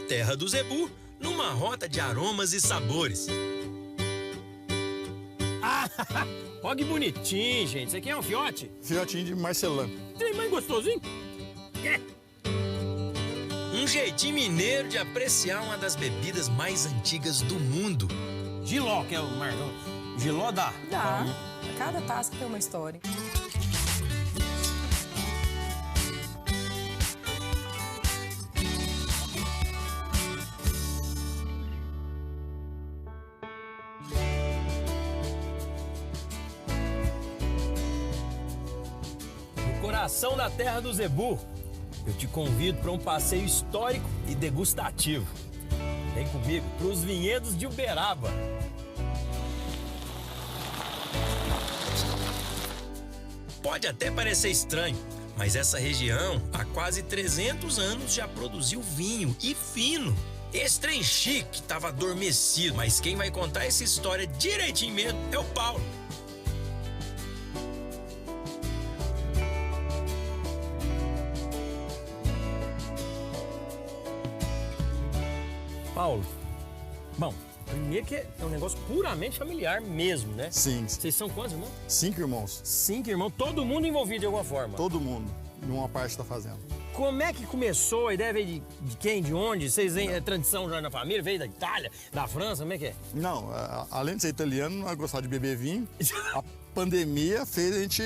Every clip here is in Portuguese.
terra do zebu numa rota de aromas e sabores. Ah, olha que bonitinho, gente. Isso aqui é um fiote? Fiotinho de Marcelã. Tem mais gostosinho? Um jeitinho mineiro de apreciar uma das bebidas mais antigas do mundo. Giló, que é o Marcão. Giló dá. Dá. Cada taça tem uma história. No coração da terra do zebu, eu te convido para um passeio histórico e degustativo. Vem comigo para os vinhedos de Uberaba. Pode até parecer estranho, mas essa região há quase 300 anos já produziu vinho e fino. Esse trem chique estava adormecido, mas quem vai contar essa história direitinho mesmo é o Paulo. Paulo, bom, primeiro que é um negócio puramente familiar mesmo, né? Sim. Vocês são quantos irmãos? 5 irmãos. 5 irmãos, todo mundo envolvido de alguma forma. Todo mundo, numa parte da fazenda. Como é que começou? A ideia veio de quem, de onde? Vocês têm tradição já na família? Veio da Itália, da França, como é que é? Não, além de ser italiano, nós gostávamos de beber vinho. A pandemia fez a gente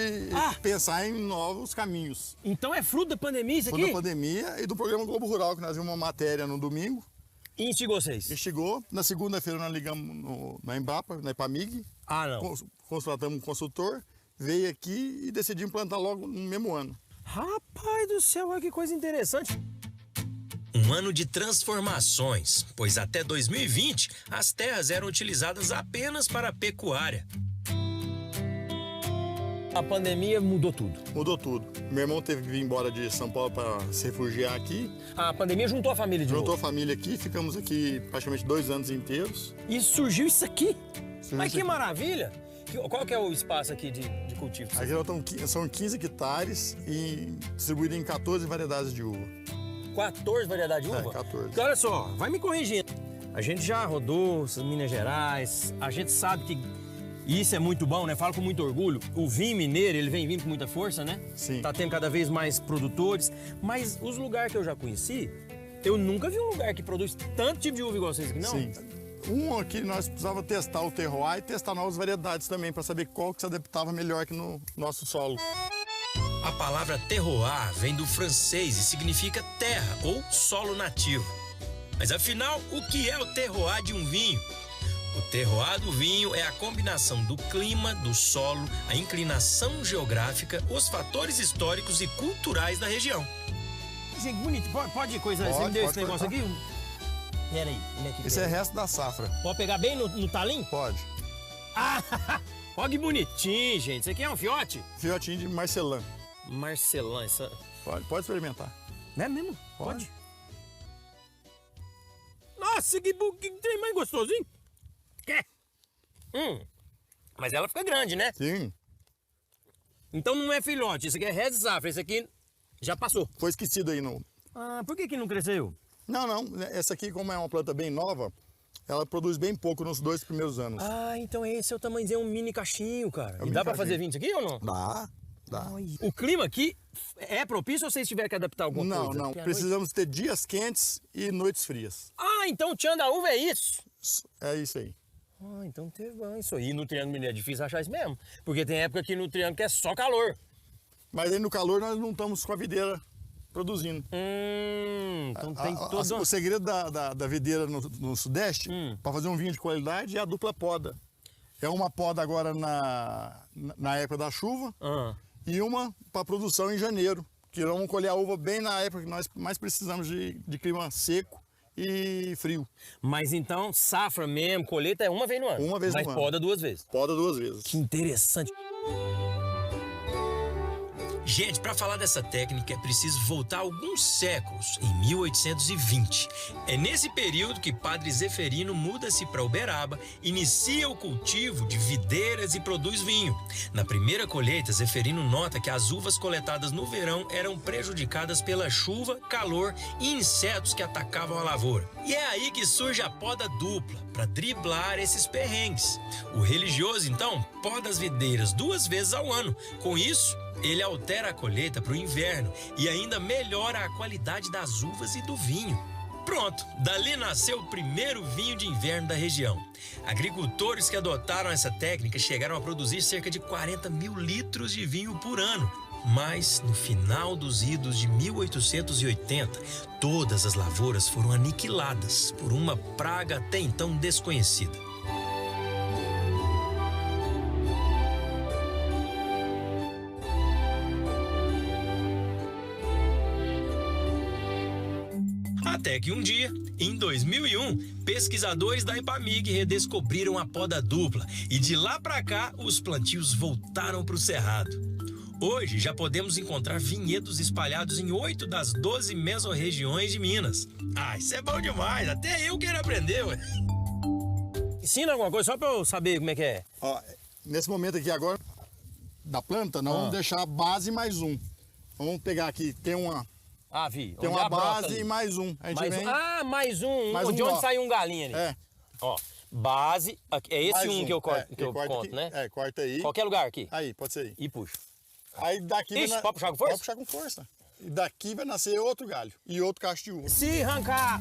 pensar em novos caminhos. Então é fruto da pandemia isso aqui? Fruto da pandemia e do programa Globo Rural, que nós vimos uma matéria no domingo. E instigou vocês? Chegou, na segunda-feira nós ligamos na Embrapa, na Epamig. Ah, não. Contratamos um consultor, veio aqui e decidimos implantar logo no mesmo ano. Rapaz do céu, olha que coisa interessante. Um ano de transformações, pois até 2020 as terras eram utilizadas apenas para a pecuária. A pandemia mudou tudo. Mudou tudo. Meu irmão teve que vir embora de São Paulo para se refugiar aqui. A pandemia juntou a família de Juntou a novo. família aqui, ficamos aqui praticamente 2 anos inteiros. E surgiu isso aqui. Surgiu Mas isso que aqui. maravilha. Qual que é o espaço aqui de cultivo? Aqui nós estamos, são 15 hectares e distribuído em 14 variedades de uva. 14 variedades de uva? É, 14. Então, olha só, vai me corrigindo. A gente já rodou Minas Gerais, a gente sabe que isso é muito bom, né? Falo com muito orgulho. O vinho mineiro, ele vem vindo com muita força, né? Sim. Tá tendo cada vez mais produtores. Mas os lugares que eu já conheci, eu nunca vi um lugar que produz tanto tipo de uva igual vocês aqui, não? Sim. Aqui nós precisávamos testar o terroir e testar novas variedades também, para saber qual que se adaptava melhor aqui no nosso solo. A palavra terroir vem do francês e significa terra ou solo nativo. Mas afinal, o que é o terroir de um vinho? O terroir do vinho é a combinação do clima, do solo, a inclinação geográfica, os fatores históricos e culturais da região. Gente, bonito. Pode coisa, você me Pode, deu pode esse negócio cortar. aqui? Pera aí, olha aqui. Esse é resto da safra. Pode pegar bem no talim? Pode. Ah, olha que bonitinho, gente. Isso aqui é um fiote? Fiotinho de Marcelã. Marcelã, essa... Pode experimentar. Não é mesmo? Pode. Nossa, que trem mais gostosinho. Quer? Mas ela fica grande, né? Sim. Então não é filhote, isso aqui é resto de safra. Esse aqui já passou. Foi esquecido aí no... Ah, por que não cresceu? Não. Essa aqui, como é uma planta bem nova, ela produz bem pouco nos 2 primeiros anos. Ah, então esse é o tamanhozinho, é um mini cachinho, cara. É um E mini dá pra cachinho. fazer 20 aqui ou não? Dá. O clima aqui é propício ou vocês tiveram que adaptar alguma coisa? Não. Porque à Precisamos ter dias quentes e noites frias. Ah, então o tchan da uva é isso. É isso aí. Ah, então teve isso aí. No Triângulo Mineiro é difícil achar isso mesmo. Porque tem época aqui no Triângulo que é só calor. Mas aí no calor nós não estamos com a videira produzindo. Então tem todo... O segredo da videira no Sudeste, para fazer um vinho de qualidade, é a dupla poda. É uma poda agora na época da chuva e uma para produção em janeiro. Que vamos colher a uva bem na época que nós mais precisamos de clima seco e frio. Mas então, safra mesmo, colheita é uma vez no ano. Uma vez no mas ano. poda 2 vezes. Poda 2 vezes. Que interessante. Gente, para falar dessa técnica é preciso voltar alguns séculos, em 1820. É nesse período que Padre Zeferino muda-se para Uberaba, inicia o cultivo de videiras e produz vinho. Na primeira colheita, Zeferino nota que as uvas coletadas no verão eram prejudicadas pela chuva, calor e insetos que atacavam a lavoura. E é aí que surge a poda dupla, para driblar esses perrengues. O religioso, então, poda as videiras 2 vezes ao ano. Com isso, ele altera a colheita para o inverno e ainda melhora a qualidade das uvas e do vinho. Pronto, dali nasceu o primeiro vinho de inverno da região. Agricultores que adotaram essa técnica chegaram a produzir cerca de 40 mil litros de vinho por ano. Mas, no final dos idos de 1880, todas as lavouras foram aniquiladas por uma praga até então desconhecida. Até que um dia, em 2001, pesquisadores da Epamig redescobriram a poda dupla e de lá para cá os plantios voltaram para o cerrado. Hoje já podemos encontrar vinhedos espalhados em 8 das 12 mesorregiões de Minas. Ah, isso é bom demais, até eu quero aprender, ué. Ensina alguma coisa só para eu saber como é que é. Ó, nesse momento aqui agora, da planta, nós vamos deixar a base mais um. Vamos pegar aqui, tem uma... Vi. Tem uma base e mais um. A gente vem... mais um. Mais um de onde nó. saiu um galinho ali. É. Ó, base, aqui, é esse Mais um que eu corto, que eu corta conto, aqui. né? É, corta aí. Qualquer lugar aqui. Aí, pode ser aí. E puxa. Aí daqui Ixi, pode puxar com força? Pode puxar com força. E daqui vai nascer outro galho e outro cacho de uva. Se arrancar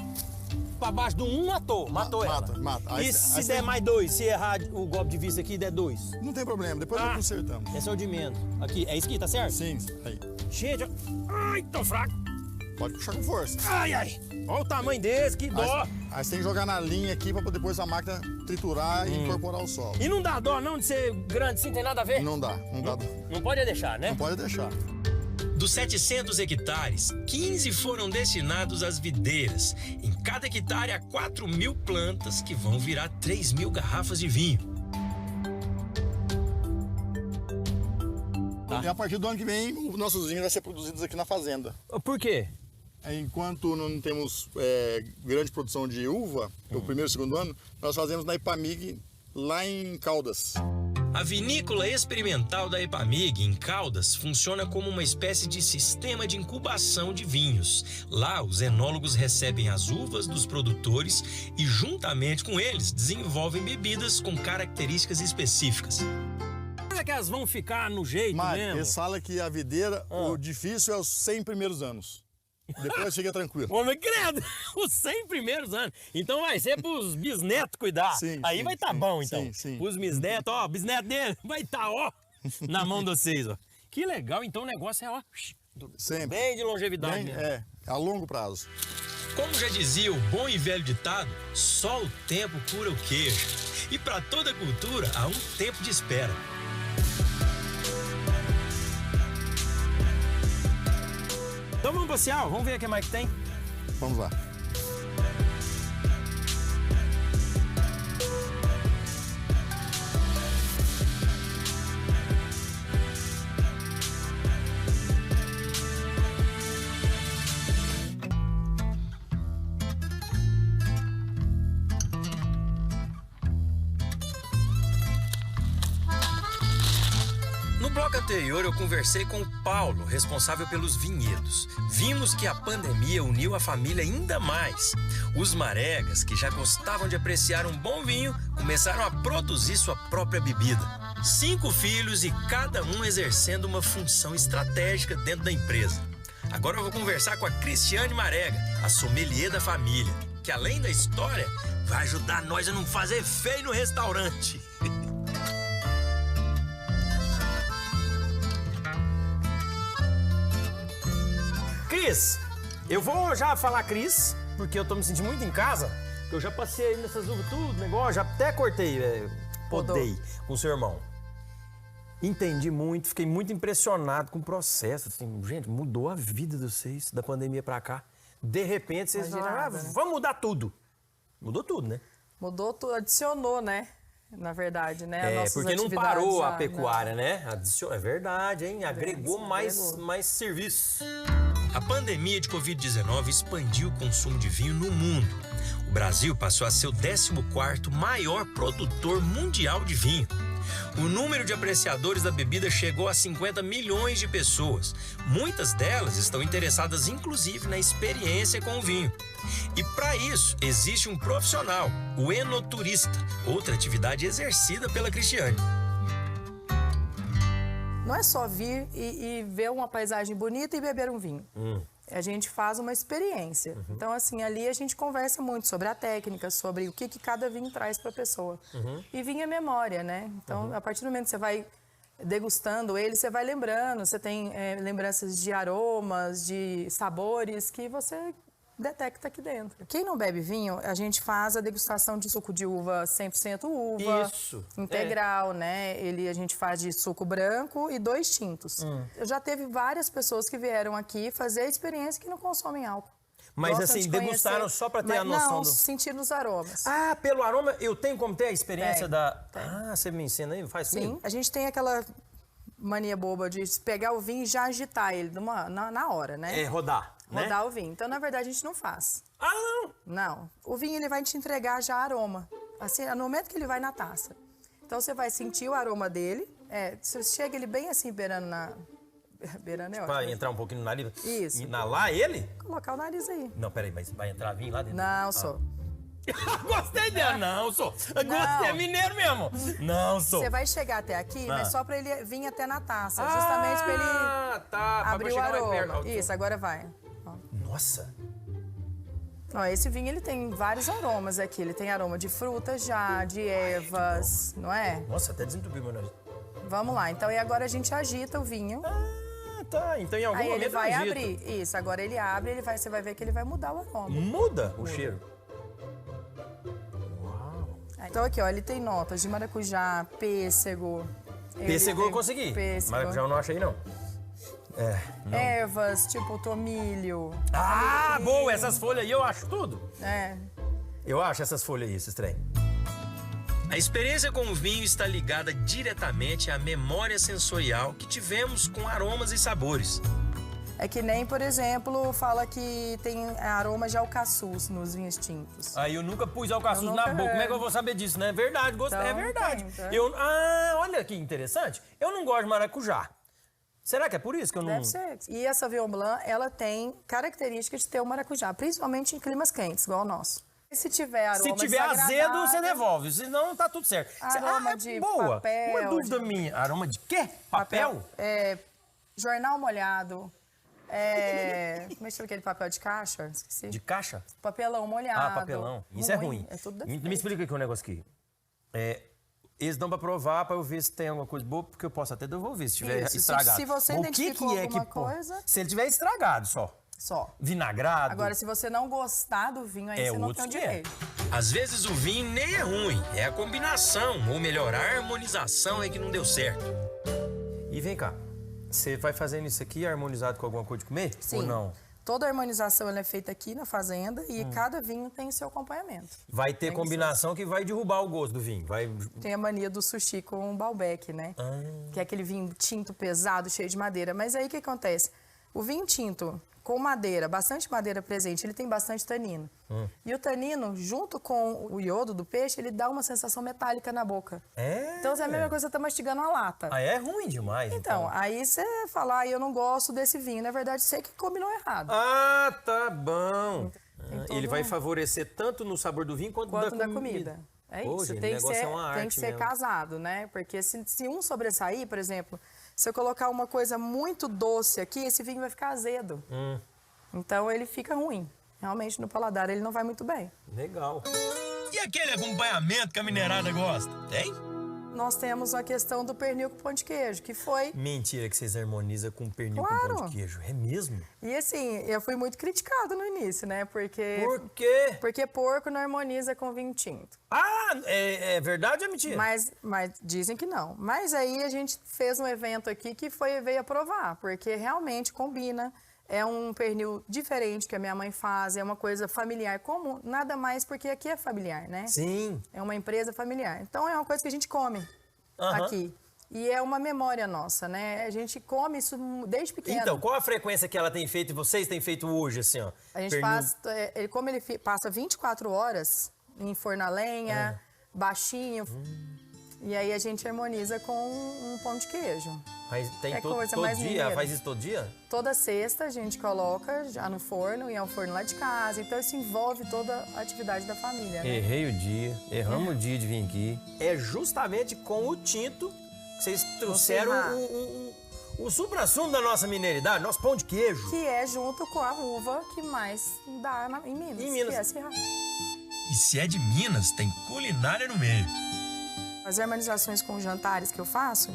pra baixo do um, matou ela. Mata. E se der mais 2, se errar o golpe de vista aqui, der 2? Não tem problema, depois nós consertamos. Esse é o de menos. Aqui, é isso aqui, tá certo? Sim, aí. Gente, ai, tô fraco. Pode puxar com força. Ai. Olha o tamanho desse, que dó. Aí você tem que jogar na linha aqui pra depois a máquina triturar e incorporar o solo. E não dá dó não de ser grande assim, tem nada a ver? Não dá. Não pode deixar, né? Não pode deixar. Dos 700 hectares, 15 foram destinados às videiras. Em cada hectare há 4.000 plantas que vão virar 3.000 garrafas de vinho. E a partir do ano que vem, os nossos vinhos vão ser produzidos aqui na fazenda. Por quê? Enquanto não temos grande produção de uva, no primeiro e segundo ano, nós fazemos na Epamig, lá em Caldas. A vinícola experimental da Epamig, em Caldas, funciona como uma espécie de sistema de incubação de vinhos. Lá, os enólogos recebem as uvas dos produtores e, juntamente com eles, desenvolvem bebidas com características específicas. Será que elas vão ficar no jeito mesmo? Eles falam que a videira, o difícil é os 100 primeiros anos. Depois fica tranquilo. Homem, credo, os 100 primeiros anos. Então vai ser pros bisnetos cuidar. Sim, aí sim, vai estar sim, bom, então. sim. Os bisnetos, ó, bisneto dele vai estar, ó, na mão de vocês, ó. Que legal, então o negócio é, ó, Sempre. bem de longevidade Bem, mesmo. a longo prazo. Como já dizia o bom e velho ditado, só o tempo cura o queijo. E para toda cultura há um tempo de espera. Então vamos passear, vamos ver o que mais que tem. Vamos lá. No bloco anterior, eu conversei com o Paulo, responsável pelos vinhedos. Vimos que a pandemia uniu a família ainda mais. Os maregas, que já gostavam de apreciar um bom vinho, começaram a produzir sua própria bebida. 5 filhos e cada um exercendo uma função estratégica dentro da empresa. Agora eu vou conversar com a Cristiane Marega, a sommelier da família, que além da história, vai ajudar nós a não fazer feio no restaurante. Cris, eu vou já falar Cris, porque eu tô me sentindo muito em casa. Eu já passei nessas uvas tudo, negócio, já até cortei, podei com o seu irmão. Entendi muito, fiquei muito impressionado com o processo. Assim, gente, mudou a vida de vocês da pandemia pra cá. De repente, vocês falaram, vamos mudar tudo. Mudou tudo, né? Mudou tudo, adicionou, né? na verdade, né? Nossas Porque não atividades parou a lá, pecuária, né? É verdade, hein? Agregou mais serviço. A pandemia de Covid-19 expandiu o consumo de vinho no mundo. O Brasil passou a ser o 14º maior produtor mundial de vinho. O número de apreciadores da bebida chegou a 50 milhões de pessoas. Muitas delas estão interessadas, inclusive, na experiência com o vinho. E para isso, existe um profissional, o enoturista, outra atividade exercida pela Cristiane. Não é só vir e ver uma paisagem bonita e beber um vinho. A gente faz uma experiência. Então, assim, ali a gente conversa muito sobre a técnica, sobre o que cada vinho traz para a pessoa. E vinho é memória, né? Então, a partir do momento que você vai degustando ele, você vai lembrando. Você tem lembranças de aromas, de sabores que você detecta aqui dentro. Quem não bebe vinho, a gente faz a degustação de suco de uva 100% uva. Isso. Integral, né? A gente faz de suco branco e 2 tintos. Eu já teve várias pessoas que vieram aqui fazer a experiência que não consomem álcool. Mas Gostam assim, de degustaram conhecer, só para ter a noção não, do... sentir os aromas. Ah, pelo aroma, eu tenho como ter a experiência Tem. Ah, você me ensina aí? Faz Sim, comigo? a gente tem aquela mania boba de pegar o vinho e já agitar ele na hora, né? Rodar, né? Rodar o vinho. Então, na verdade, a gente não faz. Ah, não! Não. O vinho, ele vai te entregar já aroma. Assim, no momento que ele vai na taça. Então, você vai sentir o aroma dele. Você chega ele bem assim, beirando na... Beirando é ótimo. Pra entrar um pouquinho no nariz. Isso. Inalar ele? Colocar o nariz aí. Não, peraí, mas vai entrar vinho lá dentro? Não, só. Gostei dela. Não, sou. Gostei, é mineiro mesmo. Não, sou. Você vai chegar até aqui, mas só pra ele vir até na taça. Justamente pra ele tá. abrir o aroma. Isso, agora vai. Ó. Nossa. Ó, esse vinho, ele tem vários aromas aqui. Ele tem aroma de frutas já, de ervas, não é? Nossa, até desentupiu meu nariz. Vamos lá. Então, e agora a gente agita o vinho. Tá. Então, em algum Aí momento ele vai agita. abrir. Isso, agora ele abre, você vai ver que ele vai mudar o aroma. Muda o cheiro. Então aqui, ó, ele tem notas de maracujá, pêssego. Pêssego eu consegui. Pêssego. Maracujá eu não achei, não. Ervas, tipo tomilho. Ah, boa! Essas folhas aí eu acho tudo. É. Eu acho essas folhas aí, esses trem. A experiência com o vinho está ligada diretamente à memória sensorial que tivemos com aromas e sabores. É que nem, por exemplo, fala que tem aroma de alcaçuz nos vinhos tintos. Aí eu nunca pus alcaçuz Eu na nunca- boca. Como é que eu vou saber disso, né? Verdade, gostei. Então, É verdade. tem, tá? Olha que interessante. Eu não gosto de maracujá. Será que é por isso que eu não... Deve ser. E a Sauvignon Blanc, ela tem características de ter o maracujá, principalmente em climas quentes, igual o nosso. E se tiver aroma Se tiver azedo, você desagradável, devolve. Senão, tá tudo certo. Aroma de boa. papel, Uma dúvida de- minha. Aroma de quê? Papel? Jornal molhado. Como é que chama aquele papel de caixa? Esqueci. De caixa? Papelão molhado. Ah, papelão. Isso é ruim. É tudo Me defeito. explica aqui um negócio aqui. Eles dão pra provar, pra eu ver se tem alguma coisa boa, porque eu posso até devolver se tiver Isso, estragado. se você Mas identificou alguma pô? coisa- Se ele tiver estragado só. Só. Vinagrado. Agora, se você não gostar do vinho, aí É você não outros tem o que é. direito. Às vezes o vinho nem é ruim, é a combinação, ou melhor, a harmonização é que não deu certo. E vem cá, você vai fazendo isso aqui harmonizado com alguma coisa de comer? Sim. Ou não? Toda a harmonização ela é feita aqui na fazenda e cada vinho tem seu acompanhamento. Vai ter combinação que vai derrubar o gosto do vinho. Vai... Tem a mania do sushi com o Malbec, né? Que é aquele vinho tinto pesado, cheio de madeira. Mas aí o que acontece? O vinho tinto com madeira, bastante madeira presente, ele tem bastante tanino. E o tanino, junto com o iodo do peixe, ele dá uma sensação metálica na boca. Então é a mesma coisa que você tá mastigando uma lata. Ah, é ruim demais, Então, aí você fala, eu não gosto desse vinho. Na verdade, sei que combinou errado. Ah, tá bom. todo Ele vai favorecer tanto no sabor do vinho quanto Quanto da da comida. comida. É Pô, isso, gente, tem o que negócio ser, é uma tem arte que ser mesmo. casado, né? Porque se um sobressair, por exemplo, se eu colocar uma coisa muito doce aqui, esse vinho vai ficar azedo. Então ele fica ruim. Realmente no paladar ele não vai muito bem. Legal. E aquele acompanhamento que a minerada gosta? Tem? Nós temos a questão do pernil com pão de queijo, que foi... Mentira que vocês harmonizam com pernil com Claro. pão de queijo. É mesmo? E assim, eu fui muito criticada no início, né? Porque... Por quê? Porque porco não harmoniza com vinho tinto. Ah, é verdade ou é mentira? Mas dizem que não. Mas aí a gente fez um evento aqui que veio a provar, porque realmente combina. É um pernil diferente que a minha mãe faz, é uma coisa familiar. Como? Nada mais porque aqui é familiar, né? Sim. É uma empresa familiar. Então é uma coisa que a gente come aqui. E é uma memória nossa, né? A gente come isso desde pequeno. Então, qual a frequência que ela tem feito e vocês têm feito hoje, assim, ó? A gente faz, como ele passa 24 horas em forno a lenha, baixinho, e aí a gente harmoniza com um pão de queijo. Mas tem todo mais dia? mineira. Faz isso todo dia? Toda sexta a gente coloca já no forno, e é um forno lá de casa. Então isso envolve toda a atividade da família, né? Errei o dia, erramos o dia de vir aqui. É justamente com o tinto que vocês trouxeram o supra-sumo da nossa mineiridade, nosso pão de queijo. Que é junto com a uva que mais dá em Minas. Em Minas. Que é a Syrah. E se é de Minas, tem culinária no meio. As harmonizações com os jantares que eu faço,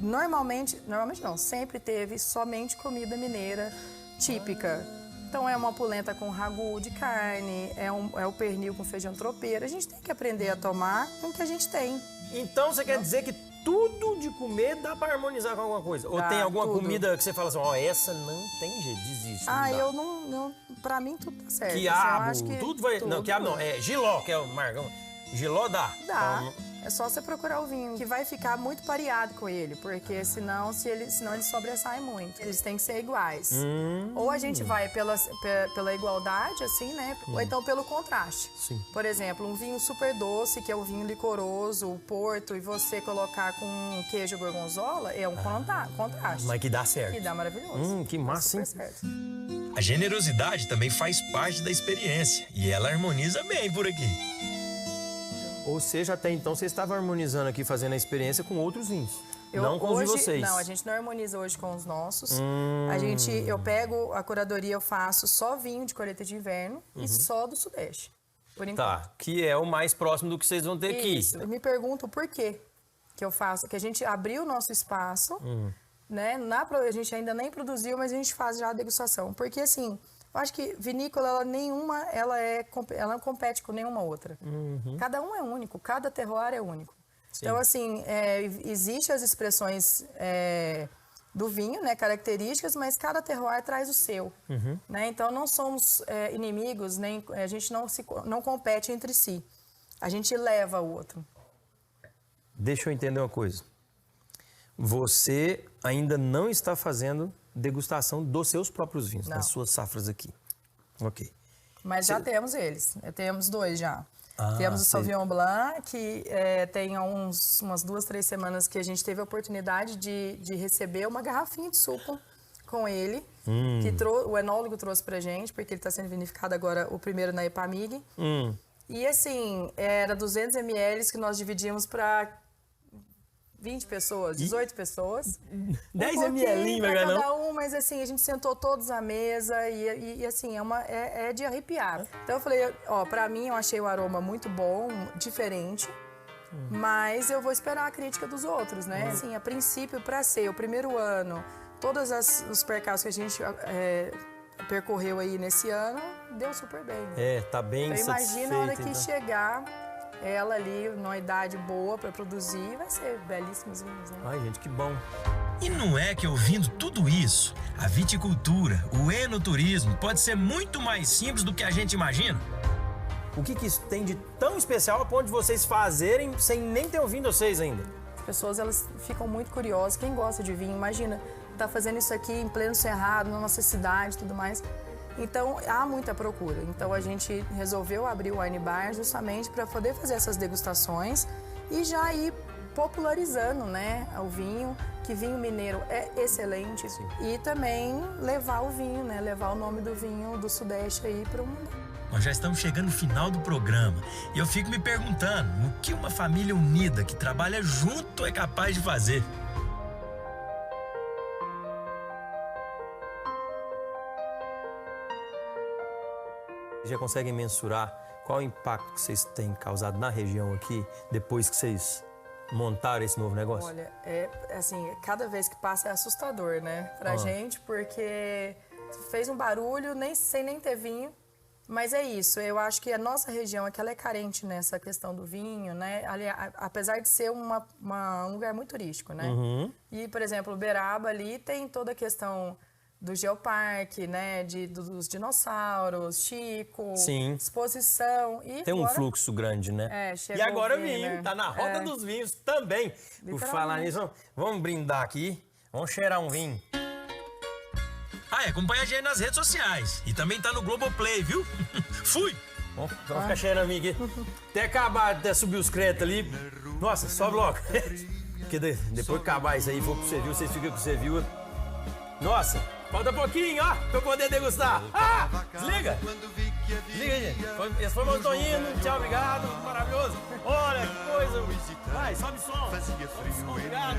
normalmente não, sempre teve somente comida mineira típica. Então é uma polenta com ragu de carne, é o pernil com feijão tropeiro. A gente tem que aprender a tomar com o que a gente tem. Então você quer dizer que tudo de comer dá pra harmonizar com alguma coisa? Ou Dá, tem alguma tudo. comida que você fala assim, ó, essa não tem jeito, desiste. Ah, não dá. eu não, pra mim tudo tá certo. Quiabo, Assim, eu acho que tudo vai... Não, quiabo não, é giló, que é o margão. Giló dá. Dá. Então, É só você procurar o vinho, que vai ficar muito pareado com ele, porque senão ele sobressai muito. Eles têm que ser iguais. Ou a gente vai pela igualdade, assim, né? Ou então pelo contraste. Sim. Por exemplo, um vinho super doce, que é o vinho licoroso, o porto, e você colocar com queijo gorgonzola, é um contraste. mas que dá certo. Que dá maravilhoso. Que Dá massa, hein? super certo. A generosidade também faz parte da experiência e ela harmoniza bem por aqui. Ou seja, até então você estava harmonizando aqui, fazendo a experiência com outros vinhos. Não com os de vocês. Não, a gente não harmoniza hoje com os nossos. Eu pego a curadoria, eu faço só vinho de colheita de inverno e só do Sudeste, por enquanto. Tá, que é o mais próximo do que vocês vão ter Isso. aqui. Me pergunto por quê que eu faço, que a gente abriu o nosso espaço, né? A gente ainda nem produziu, mas a gente faz já a degustação. Porque assim, eu acho que vinícola, ela não compete com nenhuma outra. Cada um é único, cada terroir é único. Sim. Então, assim, existem as expressões do vinho, né, características, mas cada terroir traz o seu. Né? Então, não somos inimigos, nem a gente não compete entre si. A gente leva o outro. Deixa eu entender uma coisa. Você ainda não está fazendo degustação dos seus próprios vinhos, das suas safras aqui. Ok. Mas já temos eles. Temos 2 já. Temos o Sauvignon Blanc, que tem umas 2, 3 semanas que a gente teve a oportunidade de receber uma garrafinha de suco com ele, que o enólogo trouxe pra gente, porque ele está sendo vinificado agora, o primeiro na Epamig. E assim, era 200 ml que nós dividimos para 20 pessoas, 18 pessoas. 10 ml, pra não? cada um, mas assim, a gente sentou todos à mesa e assim, é de arrepiar. Então eu falei, ó, pra mim eu achei o aroma muito bom, diferente, mas eu vou esperar a crítica dos outros, né? Assim, a princípio, pra ser o primeiro ano, todos os percalços que a gente percorreu aí nesse ano, deu super bem. Né? Tá bem então satisfeito. Imagina a hora que chegar ela ali, numa idade boa para produzir, vai ser belíssimos vinhos, né? Ai, gente, que bom. E não é que ouvindo tudo isso, a viticultura, o enoturismo pode ser muito mais simples do que a gente imagina? O que isso tem de tão especial a ponto de vocês fazerem sem nem ter ouvido vocês ainda? As pessoas, elas ficam muito curiosas. Quem gosta de vinho, imagina, tá fazendo isso aqui em pleno cerrado, na nossa cidade e tudo mais. Então, há muita procura. Então, a gente resolveu abrir o Wine Bar justamente para poder fazer essas degustações e já ir popularizando, né, o vinho, que vinho mineiro é excelente. Sim. E também levar o vinho, né, levar o nome do vinho do Sudeste aí para o mundo. Nós já estamos chegando no final do programa e eu fico me perguntando o que uma família unida que trabalha junto é capaz de fazer. Já conseguem mensurar qual o impacto que vocês têm causado na região aqui depois que vocês montaram esse novo negócio? Olha, assim, cada vez que passa é assustador, né, pra gente, porque fez um barulho sem nem ter vinho, mas é isso, eu acho que a nossa região aqui, ela é carente nessa questão do vinho, né, ali, apesar de ser um lugar muito turístico, né, e, por exemplo, Uberaba ali tem toda a questão do Geoparque, né? Dos dinossauros, Chico, Sim. exposição. E Tem um agora, fluxo grande, né? chegou E agora o vinho, vinho, né? tá na roda dos vinhos também. Por falar nisso, vamos brindar aqui. Vamos cheirar um vinho. Acompanha a gente nas redes sociais. E também tá no Globoplay, viu? Fui! Vamos ficar cheirando a minha aqui. Até acabar, até subir os créditos ali. Nossa, sobe logo. Porque depois que acabar isso aí, for pro Cevil, vocês ficam com o Cevil. Nossa, falta pouquinho, ó, pra eu poder degustar. Desliga! Desliga aí, gente. Esse foi o meu Toninho. Tchau, obrigado. Maravilhoso. Olha que coisa. Vai, sobe som. Sobe som, obrigado.